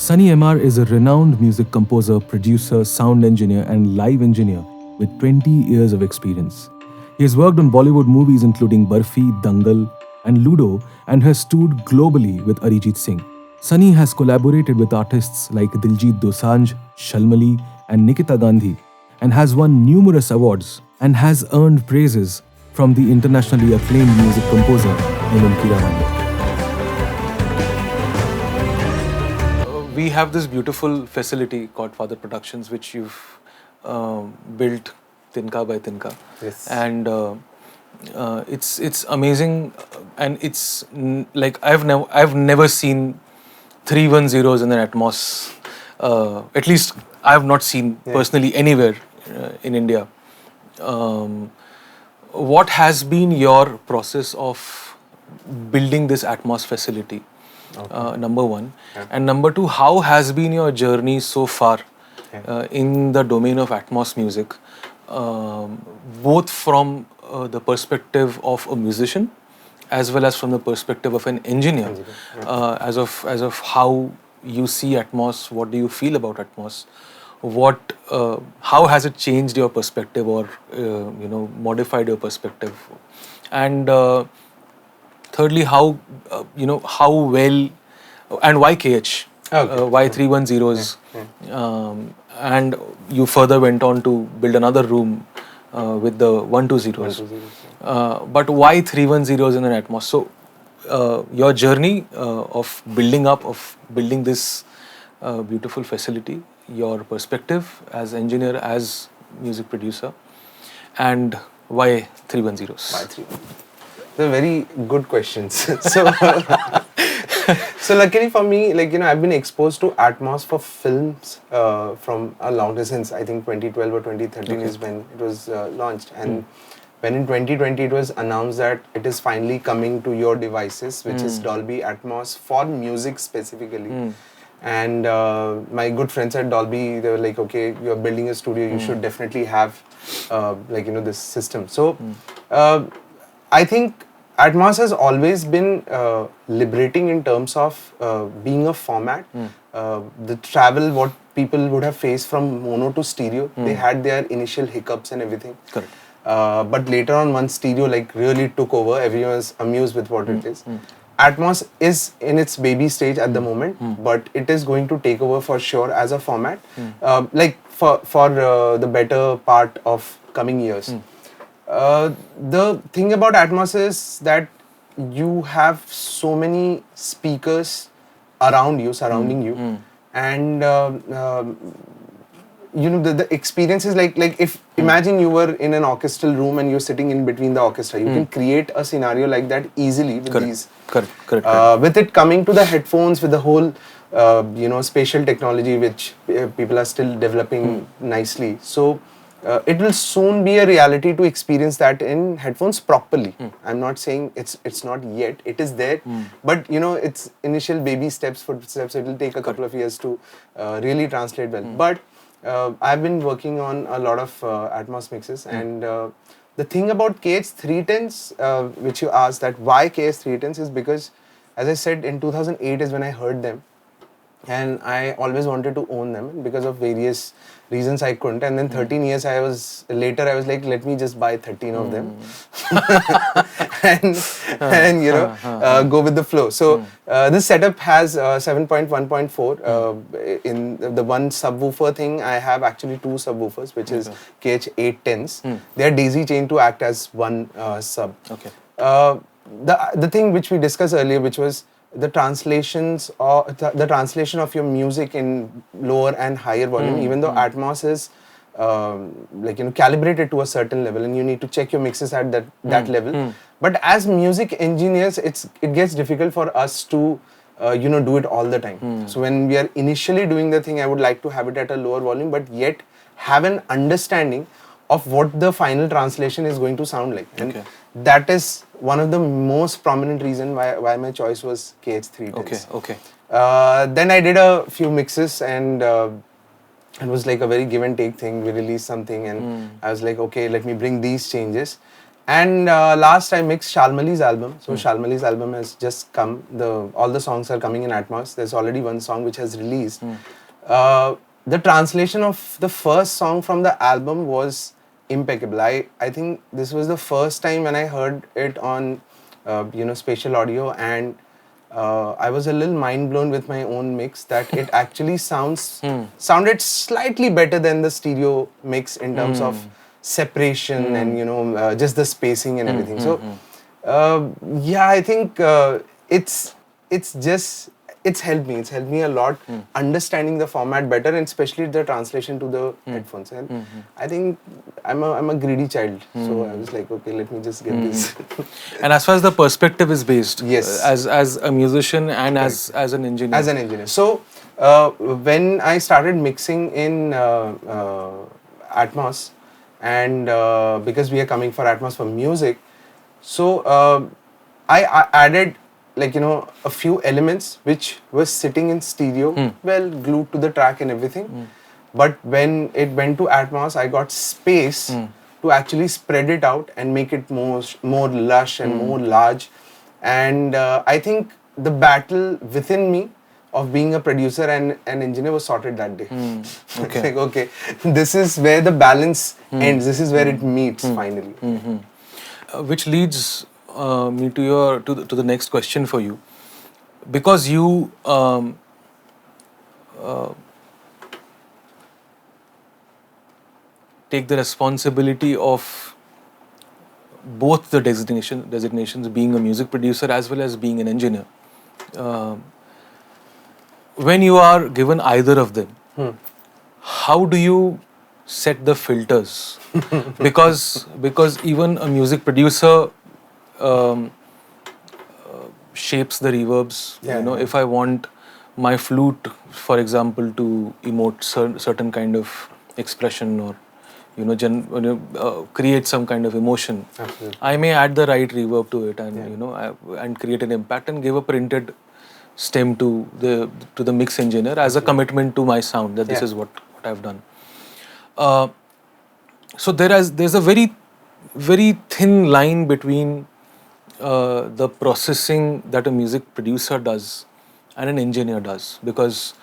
Sunny MR is a renowned music composer, producer, sound engineer, and live engineer with 20 years of experience. He has worked on Bollywood movies including Barfi, Dangal, and Ludo, and has toured globally with Arijit Singh. Sunny has collaborated with artists like Diljit Dosanjh, Shalmali, and Nikita Gandhi, and has won numerous awards and has earned praises from the internationally acclaimed music composer Neumann. We have this beautiful facility called Father Productions, which you've built Tinka by Tinka. Yes. And it's amazing, and it's like I've never seen 310s in an Atmos. At least I have not seen personally anywhere in India. What has been your process of building this Atmos facility? Number one. And number two, how has been your journey so far in the domain of Atmos music, both from the perspective of a musician as well as from the perspective of an engineer, as of how you see Atmos, what do you feel about Atmos, how has it changed your perspective or modified your perspective, and thirdly, how well and why KH, why 310s, and you further went on to build another room with the 120s. But why 310s in an Atmos? So your journey of building this beautiful facility, your perspective as engineer, as music producer, and why 310s? Why 310s? They're very good questions. So luckily for me, I've been exposed to Atmos for films from a long distance. I think 2012 or 2013 is when it was launched. And when in 2020 it was announced that it is finally coming to your devices, which is Dolby Atmos for music specifically. And my good friends at Dolby, they were like, okay, you're building a studio, you should definitely have this system. So I think Atmos has always been liberating in terms of being a format. The travel, what people would have faced from mono to stereo, they had their initial hiccups and everything. Correct. But later on, once stereo really took over, everyone was amused with what it is. Atmos is in its baby stage at the moment, but it is going to take over for sure as a format, for the better part of coming years. The thing about Atmos is that you have so many speakers around you, surrounding you, and the experience is like if imagine you were in an orchestral room and you're sitting in between the orchestra, you can create a scenario like that easily with these. Correct. With it coming to the headphones, with the whole spatial technology which people are still developing nicely. So it will soon be a reality to experience that in headphones properly. I'm not saying it's not yet. It is there, but it's initial baby steps, footsteps. It will take a couple of years to really translate well. But I've been working on a lot of Atmos mixes, and the thing about KH310s, which you asked, that why KH310s, is because, as I said, in 2008 is when I heard them. And I always wanted to own them. Because of various reasons I couldn't. And then 13 years later I was like, let me just buy 13 of them and go with the flow. So this setup has 7.1.4. In the one subwoofer thing, I have actually two subwoofers, which is KH810s. They are daisy chained to act as one sub. Okay. The thing which we discussed earlier, which was the translations or the translation of your music in lower and higher volume, even though Atmos is calibrated to a certain level and you need to check your mixes at that level. But as music engineers, it gets difficult for us to do it all the time. So when we are initially doing the thing, I would like to have it at a lower volume, but yet have an understanding of what the final translation is going to sound like. And that is one of the most prominent reason why my choice was KH310s. Okay. Then I did a few mixes, and it was like a very give and take thing. We released something and I was like, okay, let me bring these changes. And last I mixed Shalmali's album. So Shalmali's album has just come. All the songs are coming in Atmos. There's already one song which has released. The translation of the first song from the album was impeccable. I think this was the first time when I heard it on spatial audio, and I was a little mind blown with my own mix that it actually sounded slightly better than the stereo mix in terms of separation and just the spacing and everything. So yeah, I think it's helped me. It's helped me a lot understanding the format better, and especially the translation to the headphones. And I think I'm a greedy child, so I was like, okay, let me just get this. And as far as the perspective is based, Yes. as a musician and as an engineer. As an engineer. So when I started mixing in Atmos, and because we are coming for Atmos for music, so I added a few elements which was sitting in stereo, well glued to the track and everything. But when it went to Atmos, I got space to actually spread it out and make it more lush and more large. And I think the battle within me of being a producer and an engineer was sorted that day. Okay. Like, okay, this is where the balance ends. This is where it meets finally. Which leads me to the next question for you, because you take the responsibility of both the designations, being a music producer as well as being an engineer. When you are given either of them, how do you set the filters? because even a music producer shapes the reverbs. If I want my flute, for example, to emote certain kind of expression, or create some kind of emotion, Absolutely. I may add the right reverb to it, and and create an impact and give a printed stem to the mix engineer as a commitment to my sound that this is what I've done. So there's a very thin line between the processing that a music producer does and an engineer does, because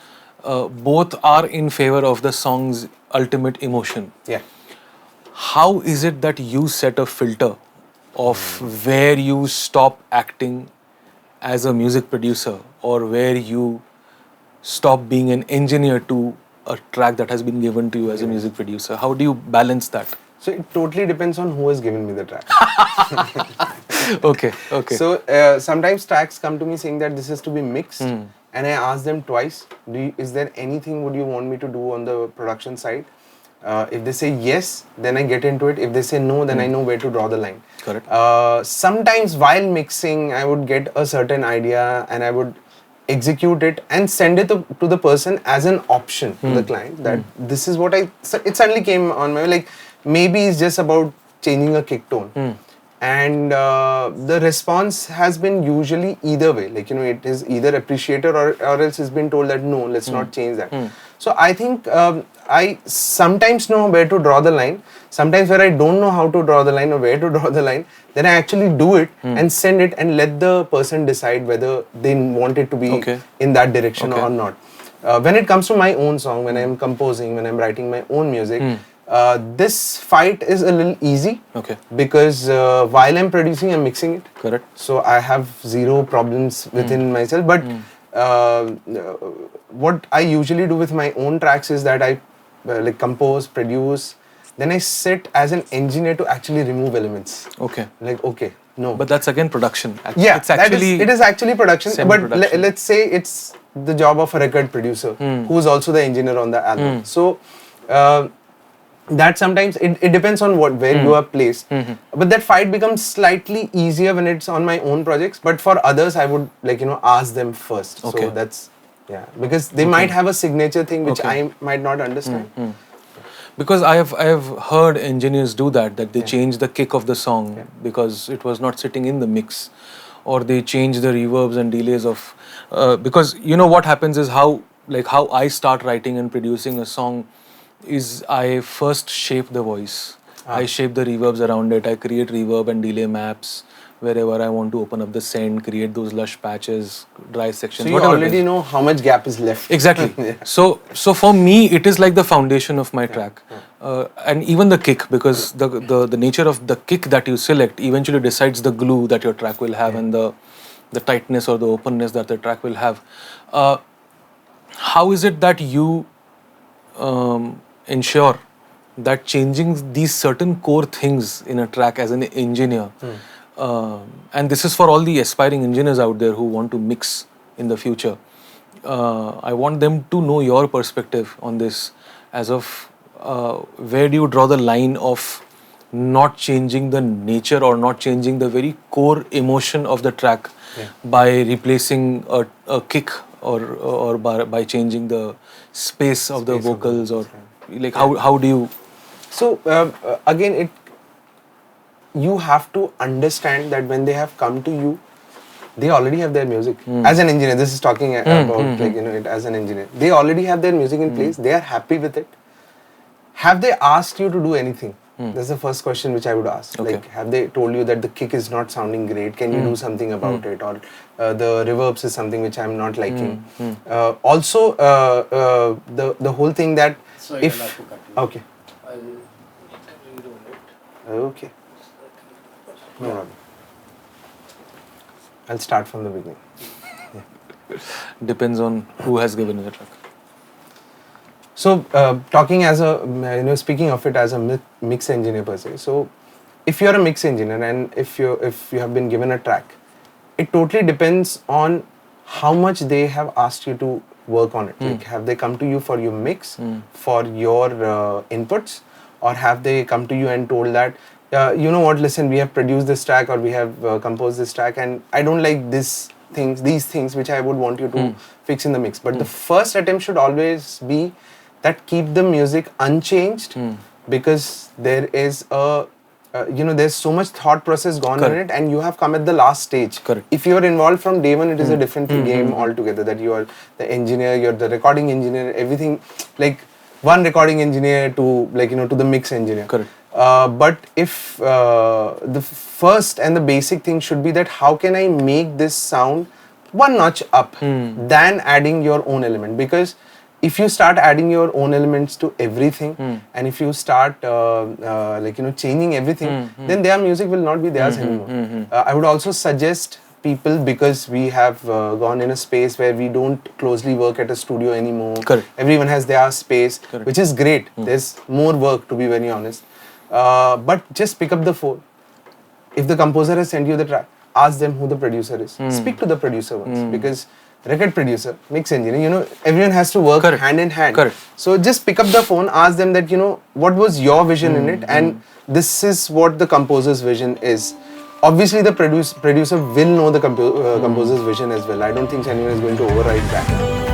both are in favor of the song's ultimate emotion. Yeah. How is it that you set a filter of where you stop acting as a music producer, or where you stop being an engineer to a track that has been given to you as a music producer? How do you balance that? So it totally depends on who has given me the track. Okay. So sometimes tracks come to me saying that this is to be mixed, and I ask them twice, is there anything would you want me to do on the production side? If they say yes, then I get into it. If they say no, then I know where to draw the line. Correct. Sometimes while mixing, I would get a certain idea and I would execute it and send it to the person as an option to the client, that this is what it suddenly came on my way. Like, maybe it's just about changing a kick tone. And the response has been usually either way. Like, it is either appreciated or else it's been told that no, let's not change that. So I think I sometimes know where to draw the line. Sometimes where I don't know how to draw the line or where to draw the line, then I actually do it and send it and let the person decide whether they want it to be in that direction or not. When it comes to my own song, when I'm composing, when I'm writing my own music, this fight is a little easy. Because while I'm producing, I'm mixing it. Correct. So I have zero problems within myself. But what I usually do with my own tracks is that I compose, produce, then I sit as an engineer to actually remove elements. No. But that's again production. Yeah, it's actually it is actually production. But semi-production. let's say it's the job of a record producer who's also the engineer on the album. So that sometimes it depends on where you are placed. But that fight becomes slightly easier when it's on my own projects. But for others, I would ask them first. So that's because they might have a signature thing which I might not understand. Because I have heard engineers do that they change the kick of the song because it was not sitting in the mix, or they change the reverbs and delays of because what happens is how I start writing and producing a song is I first shape the voice. I shape the reverbs around it. I create reverb and delay maps wherever I want to open up the send, create those lush patches, dry sections. So you whatever it already is. know how much gap is left. Exactly. Yeah. So for me, it is like the foundation of my track, and even the kick, because the nature of the kick that you select eventually decides the glue that your track will have and the tightness or the openness that the track will have. How is it that you ensure that changing these certain core things in a track as an engineer, and this is for all the aspiring engineers out there who want to mix in the future, I want them to know your perspective on this, as of where do you draw the line of not changing the nature or not changing the very core emotion of the track by replacing a kick or by changing the space of the vocals, or like how do you? So again, you have to understand that when they have come to you, they already have their music. As an engineer, this is talking about like it as an engineer. They already have their music in place. They are happy with it. Have they asked you to do anything? That's the first question which I would ask. Okay. Like, have they told you that the kick is not sounding great? Can you do something about it? Or the reverbs is something which I'm not liking. Also, the whole thing that Sorry, if I'll have to cut you. okay. I'll reroll it. Okay. No problem. I'll start from the beginning. Depends on who has given you the track. So, talking as a, speaking of it as a mix engineer per se. So, if you're a mix engineer and if you have been given a track, it totally depends on how much they have asked you to work on it. Like, have they come to you for your mix, for your inputs, or have they come to you and told that, you know what, listen, we have produced this track or we have composed this track and I don't like these things which I would want you to fix in the mix. But the first attempt should always be that keep the music unchanged, because there is there's so much thought process gone in it, and you have come at the last stage. Correct. If you are involved from day one, it is a different game altogether. That you are the engineer, you're the recording engineer, everything, like one recording engineer to to the mix engineer. Correct. But if the first and the basic thing should be that how can I make this sound one notch up than adding your own element, because if you start adding your own elements to everything and if you start changing everything, then their music will not be theirs anymore. I would also suggest people, because we have gone in a space where we don't closely work at a studio anymore. Correct. Everyone has their space, Correct. which is great. There's more work, to be very honest. But just pick up the phone. If the composer has sent you the track, ask them who the producer is. Speak to the producer once, because record producer, mix engineer, everyone has to work Correct. hand in hand. Correct. So just pick up the phone, ask them that, what was your vision in it, and this is what the composer's vision is. Obviously, the producer will know the composer's vision as well. I don't think anyone is going to override that.